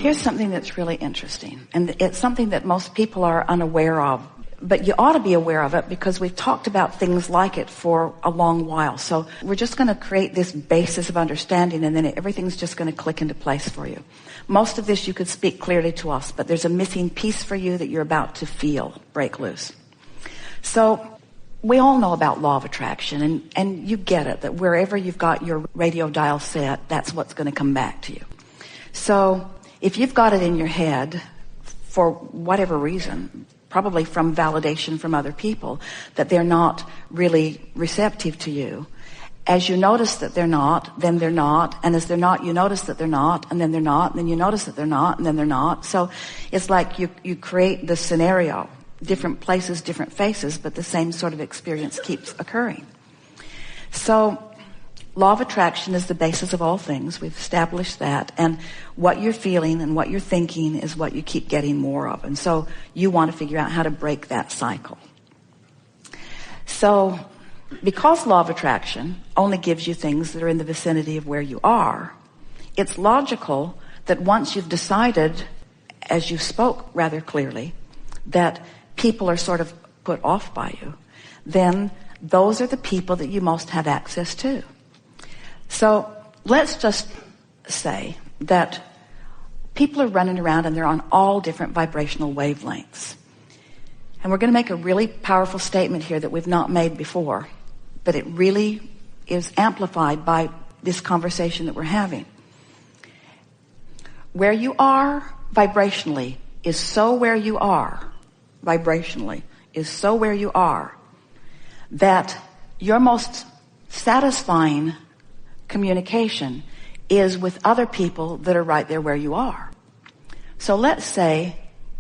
Here's something that's really interesting, and it's something that most people are unaware of, but you ought to be aware of it because we've talked about things like it for a long while. So we're just going to create this basis of understanding, and then everything's just going to click into place for you. Most of this you could speak clearly to us, but there's a missing piece for you that you're about to feel break loose. So we all know about law of attraction, and you get it, that wherever you've got your radio dial set, that's what's going to come back to you. So if you've got it in your head, for whatever reason, probably from validation from other people, that they're not really receptive to you, as you notice that they're not, then they're not, and as they're not, you notice that they're not, and then they're not, and then you notice that they're not, and then they're not. So it's like you create the scenario, different places, different faces, but the same sort of experience keeps occurring. So law of attraction is the basis of all things. We've established that. And what you're feeling and what you're thinking is what you keep getting more of. And so you want to figure out how to break that cycle. So because law of attraction only gives you things that are in the vicinity of where you are, it's logical that once you've decided, as you spoke rather clearly, that people are sort of put off by you, then those are the people that you most have access to. So let's just say that people are running around and they're on all different vibrational wavelengths. And we're going to make a really powerful statement here that we've not made before, but it really is amplified by this conversation that we're having. Where you are vibrationally is so where you are, vibrationally, is so where you are, that your most satisfying communication is with other people that are right there where you are. So let's say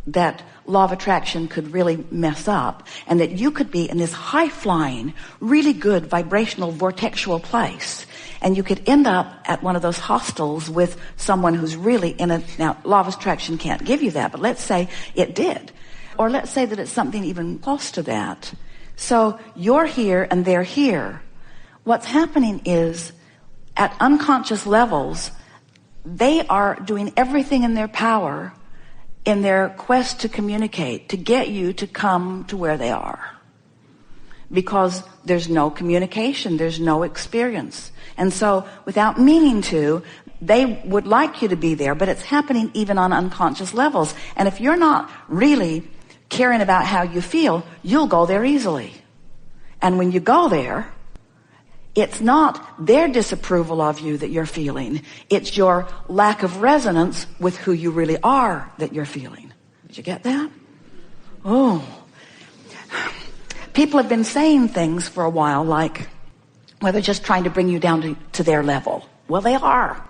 that law of attraction could really mess up and that you could be in this high-flying, really good vibrational vortexual place, and you could end up at one of those hostels with someone who's really in a... Now, law of attraction can't give you that, but let's say it did. Or let's say that it's something even close to that. So you're here and they're here. What's happening is, at unconscious levels, they are doing everything in their power in their quest to communicate, to get you to come to where they are. Because there's no communication, there's no experience. And so, without meaning to, they would like you to be there, but it's happening even on unconscious levels. And if you're not really caring about how you feel, you'll go there easily. And when you go there, it's not their disapproval of you that you're feeling. It's your lack of resonance with who you really are that you're feeling. Did you get that? Oh. People have been saying things for a while like, well, they're just trying to bring you down to their level. Well, they are.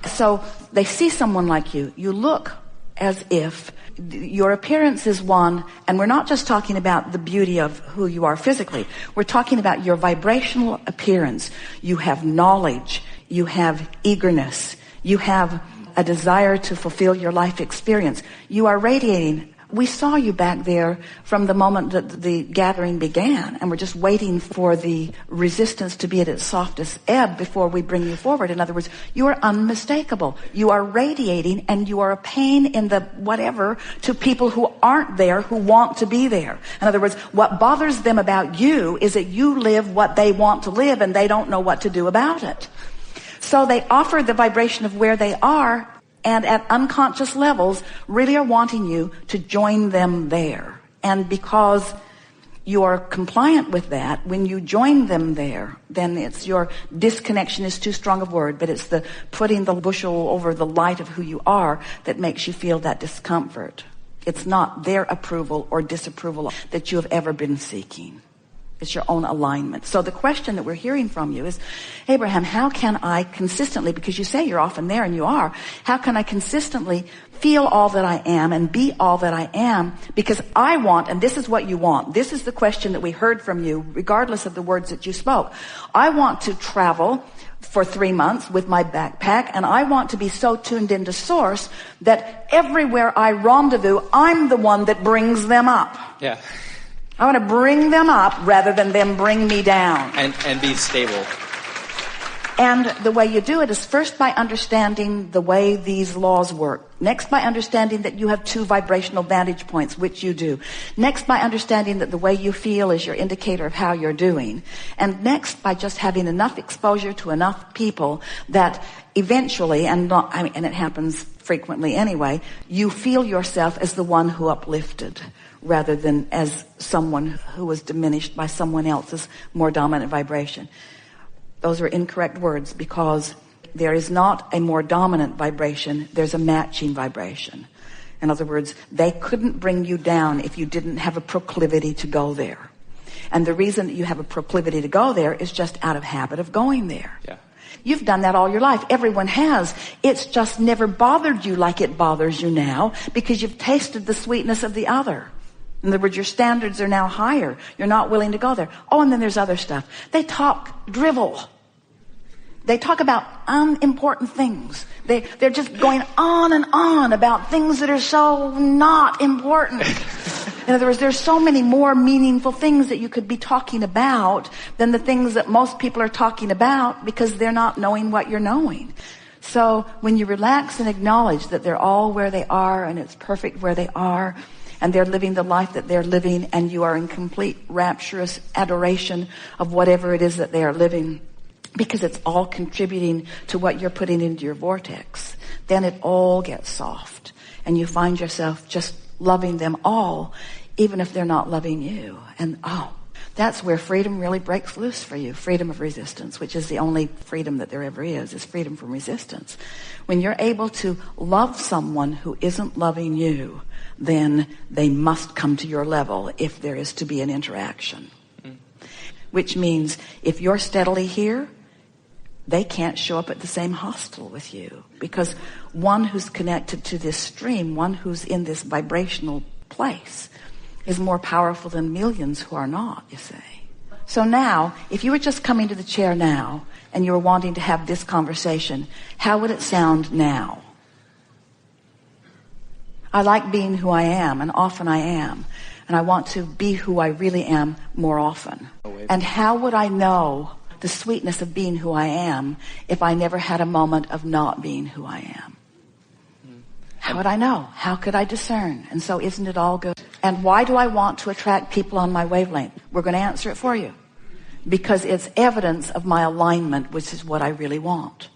So they see someone like you. You look as if your appearance is one, and we're not just talking about the beauty of who you are physically. We're talking about your vibrational appearance. You have knowledge. You have eagerness. You have a desire to fulfill your life experience. You are radiating. We saw you back there from the moment that the gathering began, and we're just waiting for the resistance to be at its softest ebb before we bring you forward. In other words, you are unmistakable. You are radiating, and you are a pain in the whatever to people who aren't there, who want to be there. In other words, what bothers them about you is that you live what they want to live, and they don't know what to do about it. So they offer the vibration of where they are, and at unconscious levels really are wanting you to join them there. And because you are compliant with that, when you join them there, then it's your disconnection is too strong a word, but it's the putting the bushel over the light of who you are that makes you feel that discomfort. It's not their approval or disapproval that you have ever been seeking. It's your own alignment. So the question that we're hearing from you is, Abraham, how can I consistently, because you say you're often there and you are, how can I consistently feel all that I am and be all that I am? Because I want, and this is what you want, this is the question that we heard from you, regardless of the words that you spoke. I want to travel for 3 months with my backpack, and I want to be so tuned into Source that everywhere I rendezvous, I'm the one that brings them up. Yeah. I want to bring them up rather than them bring me down. And be stable. And the way you do it is first by understanding the way these laws work. Next, by understanding that you have 2 vibrational vantage points, which you do. Next, by understanding that the way you feel is your indicator of how you're doing. And next, by just having enough exposure to enough people that eventually, and it happens frequently anyway, you feel yourself as the one who uplifted rather than as someone who was diminished by someone else's more dominant vibration. Those are incorrect words, because there is not a more dominant vibration, there's a matching vibration. In other words, they couldn't bring you down if you didn't have a proclivity to go there. And the reason that you have a proclivity to go there is just out of habit of going there. Yeah. You've done that all your life. Everyone has. It's just never bothered you like it bothers you now, because you've tasted the sweetness of the other. In other words, your standards are now higher. You're not willing to go there. Oh, and then there's other stuff. They talk drivel. They talk about unimportant things. They're just going on and on about things that are so not important. In other words, there's so many more meaningful things that you could be talking about than the things that most people are talking about, because they're not knowing what you're knowing. So when you relax and acknowledge that they're all where they are and it's perfect where they are, and they're living the life that they're living, and you are in complete rapturous adoration of whatever it is that they are living, because it's all contributing to what you're putting into your vortex, then it all gets soft. And you find yourself just loving them all, even if they're not loving you. And that's where freedom really breaks loose for you. Freedom of resistance, which is the only freedom that there ever is freedom from resistance. When you're able to love someone who isn't loving you, then they must come to your level if there is to be an interaction. Which means if you're steadily here, they can't show up at the same hospital with you, because one who's connected to this stream, one who's in this vibrational place, is more powerful than millions who are not, you see. So now, if you were just coming to the chair now and you were wanting to have this conversation, how would it sound now? I like being who I am, and often I am. And I want to be who I really am more often. And how would I know the sweetness of being who I am if I never had a moment of not being who I am? How would I know? How could I discern? And so isn't it all good? And why do I want to attract people on my wavelength? We're going to answer it for you. Because it's evidence of my alignment, which is what I really want.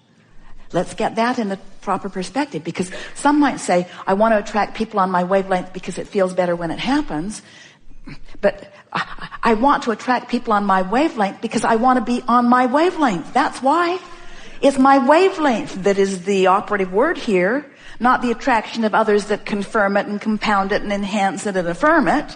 Let's get that in the proper perspective, because some might say, I want to attract people on my wavelength because it feels better when it happens. But I want to attract people on my wavelength because I want to be on my wavelength. That's why. It's my wavelength that is the operative word here, not the attraction of others that confirm it and compound it and enhance it and affirm it.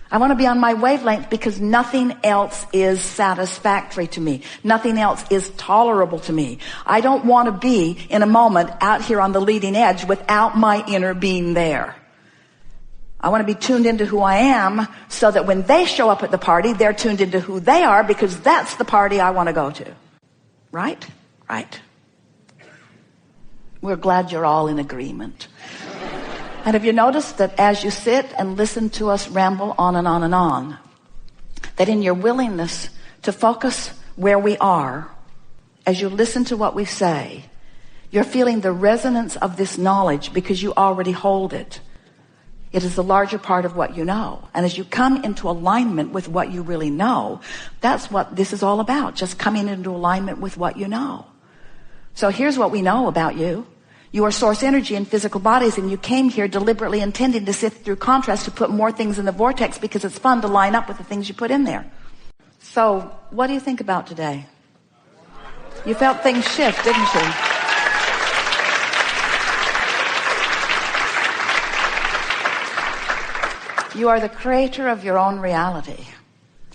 I want to be on my wavelength because nothing else is satisfactory to me. Nothing else is tolerable to me. I don't want to be in a moment out here on the leading edge without my inner being there. I want to be tuned into who I am so that when they show up at the party, they're tuned into who they are, because that's the party I want to go to. Right? Right. We're glad you're all in agreement. And have you noticed that as you sit and listen to us ramble on and on and on, that in your willingness to focus where we are, as you listen to what we say, you're feeling the resonance of this knowledge because you already hold it. It is the larger part of what you know. And as you come into alignment with what you really know, that's what this is all about, just coming into alignment with what you know. So here's what we know about you. You are source energy in physical bodies, and you came here deliberately intending to sift through contrast, to put more things in the vortex because it's fun to line up with the things you put in there. So what do you think about today? You felt things shift, didn't you? You are the creator of your own reality,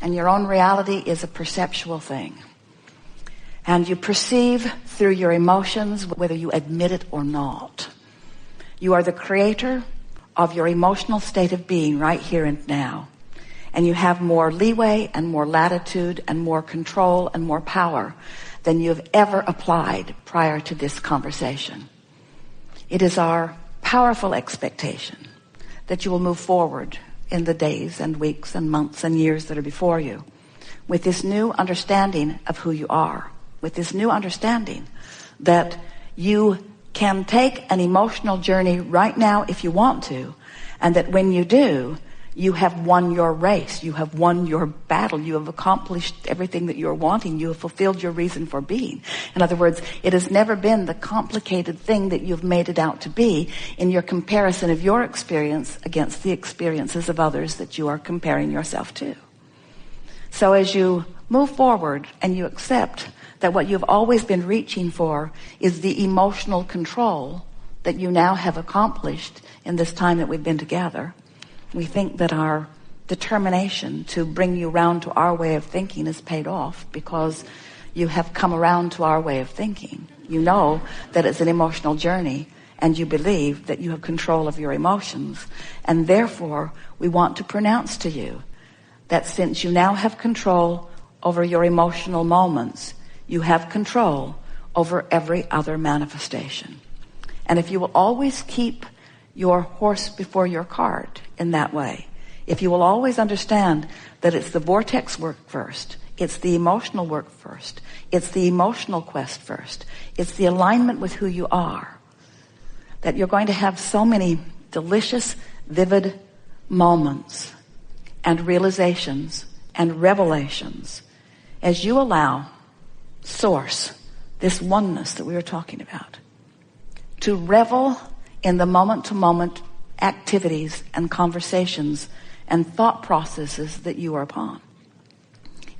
and your own reality is a perceptual thing. And you perceive through your emotions, whether you admit it or not. You are the creator of your emotional state of being right here and now. And you have more leeway and more latitude and more control and more power than you've ever applied prior to this conversation. It is our powerful expectation that you will move forward in the days and weeks and months and years that are before you with this new understanding of who you are. With this new understanding that you can take an emotional journey right now if you want to, and that when you do, you have won your race, you have won your battle, you have accomplished everything that you're wanting, you have fulfilled your reason for being. In other words, it has never been the complicated thing that you've made it out to be in your comparison of your experience against the experiences of others that you are comparing yourself to. So as you move forward and you accept that what you've always been reaching for is the emotional control that you now have accomplished in this time that we've been together, we think that our determination to bring you round to our way of thinking is paid off because you have come around to our way of thinking. You know that it's an emotional journey and you believe that you have control of your emotions. And therefore, we want to pronounce to you that since you now have control over your emotional moments, you have control over every other manifestation. And if you will always keep your horse before your cart in that way, if you will always understand that it's the vortex work first, it's the emotional work first, it's the emotional quest first, it's the alignment with who you are, that you're going to have so many delicious, vivid moments and realizations and revelations as you allow Source, this oneness that we were talking about, to revel in the moment-to-moment activities and conversations and thought processes that you are upon.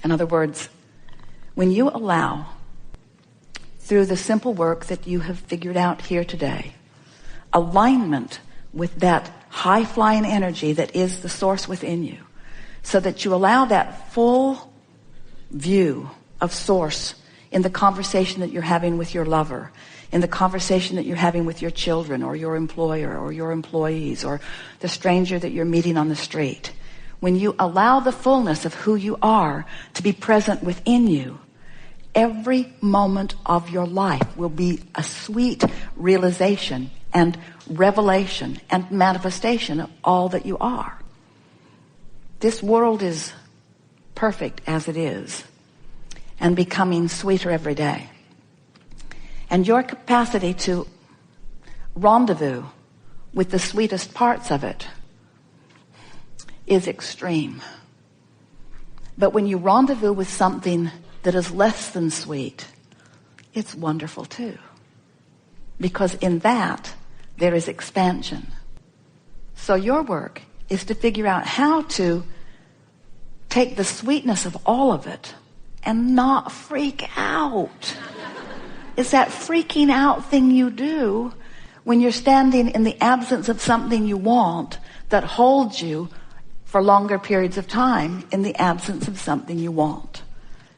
In other words, when you allow, through the simple work that you have figured out here today, alignment with that high-flying energy that is the source within you, so that you allow that full view of source in the conversation that you're having with your lover, in the conversation that you're having with your children or your employer or your employees or the stranger that you're meeting on the street. When you allow the fullness of who you are to be present within you, every moment of your life will be a sweet realization and revelation and manifestation of all that you are. This world is perfect as it is and becoming sweeter every day. And your capacity to rendezvous with the sweetest parts of it is extreme. But when you rendezvous with something that is less than sweet, it's wonderful too. Because in that, there is expansion. So your work is to figure out how to take the sweetness of all of it and not freak out. It's that freaking out thing you do when you're standing in the absence of something you want that holds you for longer periods of time in the absence of something you want.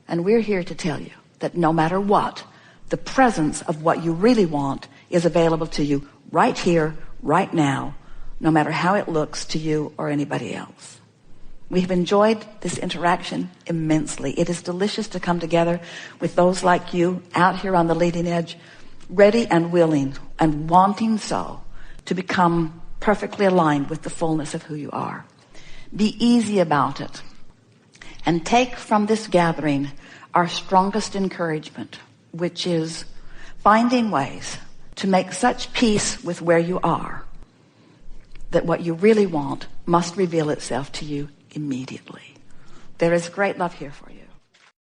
And we're here to tell you that no matter what, the presence of what you really want is available to you right here, right now, no matter how it looks to you or anybody else. We have enjoyed this interaction immensely. It is delicious to come together with those like you out here on the leading edge, ready and willing and wanting so to become perfectly aligned with the fullness of who you are. Be easy about it and take from this gathering our strongest encouragement, which is finding ways to make such peace with where you are that what you really want must reveal itself to you immediately. There is great love here for you.